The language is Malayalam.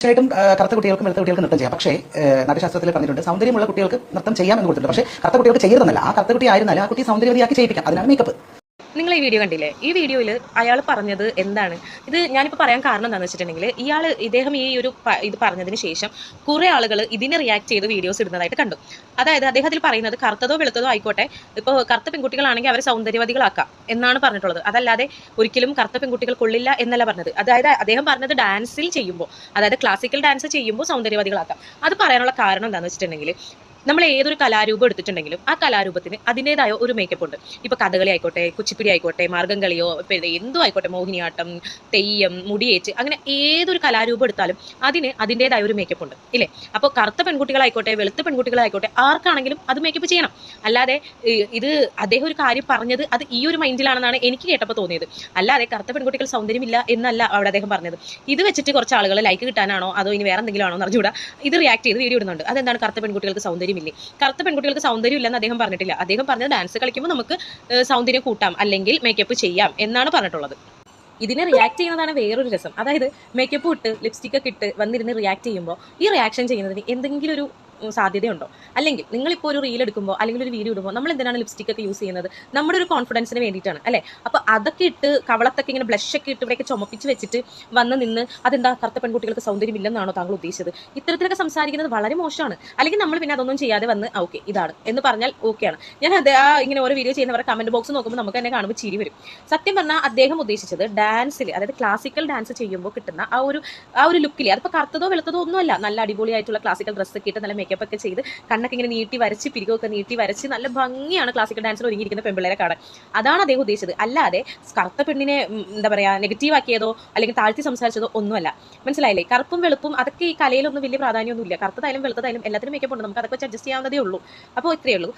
തീർച്ചയായിട്ടും കറുത്ത കുട്ടികൾക്കും വെളുത്ത കുട്ടികൾക്ക് നൃത്തം ചെയ്യാം. പക്ഷേ നാട്യശാസ്ത്രത്തിൽ പറഞ്ഞിട്ടുണ്ട് സൗന്ദര്യമുള്ള കുട്ടികൾക്ക് നൃത്തം ചെയ്യാം എന്ന് കൊടുത്തിട്ടുണ്ട്. പക്ഷേ കറുത്ത കുട്ടികൾക്ക് ചെയ്യരുതെന്നല്ല. ആ കറുത്ത കുട്ടി ആയിരുന്നാലും ആ കുട്ടി സൗന്ദര്യവതിയാക്കി ചെയ്യിപ്പിക്കാം. അതിനാണ് മേക്കപ്പ്. നിങ്ങൾ ഈ വീഡിയോ കണ്ടില്ലേ? ഈ വീഡിയോയിൽ അയാൾ പറഞ്ഞത് എന്താണ്? ഇത് ഞാനിപ്പോൾ പറയാൻ കാരണം എന്താണെന്ന് വെച്ചിട്ടുണ്ടെങ്കിൽ ഇദ്ദേഹം ഈ ഒരു ഇത് പറഞ്ഞതിന് ശേഷം കുറേ ആളുകൾ ഇതിനെ റിയാക്ട് ചെയ്ത് വീഡിയോസ് ഇടുന്നതായിട്ട് കണ്ടു. അതായത് അദ്ദേഹത്തിൽ പറയുന്നത് കറുത്തതോ വെളുത്തതോ ആയിക്കോട്ടെ, ഇപ്പോൾ കറുത്ത പെൺകുട്ടികളാണെങ്കിൽ അവരെ സൗന്ദര്യവതികളാക്കാം എന്നാണ് പറഞ്ഞിട്ടുള്ളത്. അതല്ലാതെ ഒരിക്കലും കറുത്ത പെൺകുട്ടികൾ കൊള്ളില്ല എന്നല്ല പറഞ്ഞത്. അതായത് അദ്ദേഹം പറഞ്ഞത് ഡാൻസിൽ ചെയ്യുമ്പോൾ, അതായത് ക്ലാസിക്കൽ ഡാൻസ് ചെയ്യുമ്പോൾ സൗന്ദര്യവതികളാക്കാം. അത് പറയാനുള്ള കാരണം എന്താണെന്ന് വെച്ചിട്ടുണ്ടെങ്കിൽ നമ്മൾ ഏതൊരു കലാരൂപം എടുത്തിട്ടുണ്ടെങ്കിലും ആ കലാരൂപത്തിന് അതിൻ്റെതായ ഒരു മേക്കപ്പ് ഉണ്ട്. ഇപ്പോൾ കഥകളി ആയിക്കോട്ടെ, കുച്ചിപ്പിടി ആയിക്കോട്ടെ, മാർഗംകളിയോ എന്തും ആയിക്കോട്ടെ, മോഹിനിയാട്ടം, തെയ്യം, മുടിയേറ്റ്, അങ്ങനെ ഏതൊരു കലാരൂപം എടുത്താലും അതിന് അതിൻ്റെതായ ഒരു മേക്കപ്പ് ഉണ്ട് ഇല്ലേ? അപ്പോൾ കറുത്ത പെൺകുട്ടികളായിക്കോട്ടെ, വെളുത്ത പെൺകുട്ടികളായിക്കോട്ടെ, ആർക്കാണെങ്കിലും അത് മേക്കപ്പ് ചെയ്യണം. അല്ലാതെ ഇത് അദ്ദേഹം ഒരു കാര്യം പറഞ്ഞത് അത് ഈ ഒരു മൈൻഡിലാണെന്നാണ് എനിക്ക് കേട്ടപ്പോൾ തോന്നിയത്. അല്ലാതെ കറുത്ത പെൺകുട്ടികൾ സൗന്ദര്യമില്ല എന്നല്ല അവിടെ അദ്ദേഹം പറഞ്ഞത്. ഇത് വെച്ചിട്ട് കുറച്ച് ആളുകൾ ലൈക്ക് കിട്ടാനാണോ അതോ ഇനി വേറെ എന്തെങ്കിലും ആണോ എന്ന് അറിഞ്ഞുകൂടാ ഇത് റിയാക്ട് ചെയ്ത് വീഡിയോ ഇടുന്നുണ്ട്. അതെന്താണ് കറുത്ത പെൺകുട്ടികൾക്ക് സൗന്ദര്യം? കറുത്ത പെൺകുട്ടികൾക്ക് സൗന്ദര്യം ഇല്ലെന്ന് അദ്ദേഹം പറഞ്ഞിട്ടില്ല. അദ്ദേഹം പറഞ്ഞത് ഡാൻസ് കളിക്കുമ്പോൾ നമുക്ക് സൗന്ദര്യം കൂട്ടാം അല്ലെങ്കിൽ മേക്കപ്പ് ചെയ്യാം എന്നാണ് പറഞ്ഞിട്ടുള്ളത്. ഇതിനെ റിയാക്ട് ചെയ്യുന്നതാണ് വേറൊരു രസം. അതായത് മേക്കപ്പ് ഇട്ട് ലിപ്സ്റ്റിക് ഒക്കെ ഇട്ട് വന്നിരുന്ന് റിയാക്ട് ചെയ്യുമ്പോൾ ഈ റിയാക്ഷൻ ചെയ്യുന്നതിന് എന്തെങ്കിലും ഒരു സാധ്യതയുണ്ടോ? അല്ലെങ്കിൽ നിങ്ങളിപ്പോൾ ഒരു റീൽ എടുക്കുമ്പോൾ അല്ലെങ്കിൽ ഒരു വീഡിയോ ഇടുമ്പോൾ നമ്മൾ എന്തിനാണ് ലിപ്സ്റ്റിക് ഒക്കെ യൂസ് ചെയ്യുന്നത്? നമ്മുടെ ഒരു കോൺഫിഡൻസിന് വേണ്ടിയിട്ടാണ് അല്ലേ? അപ്പോൾ അതൊക്കെ ഇട്ട് കവളത്തൊക്കെ ഇങ്ങനെ ബ്ലഷ് ഒക്കെ ഇട്ട് ഇവിടെയൊക്കെ ചുമപ്പിച്ച് വെച്ചിട്ട് വന്ന് നിന്ന് അതെന്താ കറുത്ത പെൺകുട്ടികൾക്ക് സൗന്ദര്യമില്ലെന്നാണോ താങ്കൾ ഉദ്ദേശിച്ചത്? ഇത്തരത്തിലൊക്കെ സംസാരിക്കുന്നത് വളരെ മോശമാണ്. അല്ലെങ്കിൽ നമ്മൾ പിന്നെ അതൊന്നും ചെയ്യാതെ വന്ന് ഓക്കെ ഇതാണ് എന്ന് പറഞ്ഞാൽ ഓക്കെയാണ്. ഞാൻ ഇങ്ങനെ ഓരോ വീഡിയോ ചെയ്യുന്നവരുടെ കമന്റ് ബോക്സ് നോക്കുമ്പോൾ നമുക്ക് തന്നെ കാണുമ്പോൾ ചിരി വരും. സത്യം പറഞ്ഞാൽ അദ്ദേഹം ഉദ്ദേശിച്ചത് ഡാൻസിൽ, അതായത് ക്ലാസിക്കൽ ഡാൻസ് ചെയ്യുമ്പോൾ കിട്ടുന്ന ആ ഒരു ലുക്കിൽ, അതിപ്പോൾ കറുത്തതോ വെളുത്തതോ ഒന്നുമല്ല, നല്ല അടിപൊളിയായിട്ടുള്ള ക്ലാസിക്കൽ ഡ്രസ്സ് ഒക്കെ ഇട്ട് നല്ല മേക്കപ്പ് ഒക്കെ ചെയ്ത് കണ്ണൊക്കെ ഇങ്ങനെ നീട്ടി വരച്ച് പിരികൊക്കെ നീട്ടി വരച്ച് നല്ല ഭംഗിയാണ് ക്ലാസിക്കൽ ഡാൻസിൽ ഒരുങ്ങിയിരിക്കുന്ന പെൺപിള്ളേരെ കാണാൻ. അതാണ് അദ്ദേഹം ഉദ്ദേശിച്ചത്. അല്ലാതെ കറുത്ത പെണ്ണിനെ എന്താ പറയുക നെഗറ്റീവ് ആക്കിയതോ അല്ലെങ്കിൽ താഴ്ത്തി സംസാരിച്ചതോ ഒന്നുമല്ല. മനസ്സിലായില്ലേ? കറുപ്പും വെളുപ്പും അതൊക്കെ ഈ കലയിലൊന്നും വലിയ പ്രാധാന്യമൊന്നുമില്ല. കറുത്തതായാലും വെളുത്തതായാലും എല്ലാത്തിനും മേക്കപ്പ് ഉണ്ട്. നമുക്ക് അതൊക്കെ വെച്ച് അഡ്ജസ്റ്റ് ചെയ്യാവുന്നതേ ഉള്ളൂ. അപ്പോൾ ഇത്രയേ ഉള്ളൂ.